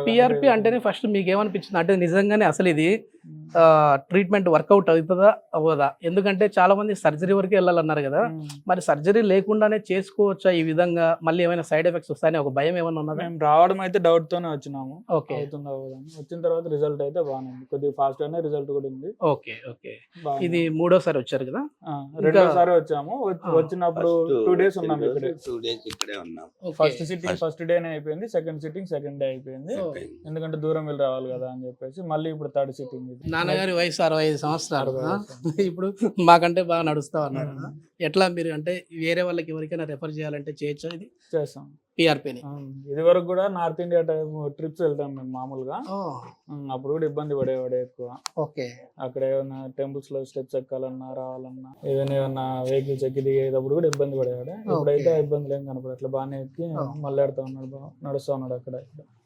PRP అంటేనే first మీకు ఏమనిపించింది అంటే నిజంగానే అసలు ఇది ట్రీట్మెంట్ వర్కౌట్ అవుతుందా అవ్వదా? ఎందుకంటే చాలా మంది సర్జరీ వరకు వెళ్ళాలన్నారు కదా, మరి సర్జరీ లేకుండానే చేసుకోవచ్చా ఈ విధంగా? మళ్ళీ ఏమైనా సైడ్ ఎఫెక్ట్స్ వస్తాయని ఒక భయం ఏమైనా ఉన్నదా? మేము రావడం అయితే డౌట్ తోనే వచ్చినాము. ఓకే, అవుతుందా అవ్వదని. వచ్చిన తర్వాత రిజల్ట్ అయితే బాగానే ఉంది, కొద్దిగా ఫాస్ట్ గానే రిజల్ట్ కూడా ఉంది. Okay okay. ఇది మూడోసారి వచ్చారు కదా? రెండోసారి వచ్చాము. వచ్చినప్పుడు 2 days ఉన్నాము ఇక్కడే. 2 days ఇక్కడే ఉన్నాం. ఫస్ట్ సిట్టింగ్ ఫస్ట్ డేనే అయిపోయింది, సెకండ్ సిట్టింగ్ సెకండ్ డే అయిపోయింది. ఎందుకంటే దూరం వెళ్ళి రావాలి కదా అని చెప్పేసి మళ్ళీ ఇప్పుడు థర్డ్ సిట్టింగ్ ఇది. నాన్నగారి వయసు 65 సంవత్సరాలు. ఇప్పుడు మాకంటే బాగా నడుస్తా ఉన్నారు. ఎట్లా మీరు అంటే వేరే వాళ్ళకి ఎవరికైనా రెఫర్ చేయాలంటే చేయొచ్చా? ఇది చేస్తాం పిఆర్పిని. ఇది వరకు కూడా నార్త్ ఇండియా టైప్ ట్రిప్స్ వెళ్తాం మేము మామూలుగా. అప్పుడు కూడా ఇబ్బంది పడేవాడే ఎక్కువ. ఓకే. అక్కడ ఏమైనా టెంపుల్స్ లో స్టెప్స్ ఎక్కాలన్నా రావాలన్నా ఏమైనా వెహికల్స్ ఎక్కి దిగేటప్పుడు కూడా ఇబ్బంది పడేవాడే. ఇప్పుడైతే ఇబ్బంది ఏం కనపడదు, అట్లా బాగానే ఎక్కి మళ్ళీ ఆడుతూ ఉన్నాడు, నడుస్తూ ఉన్నాడు అక్కడ.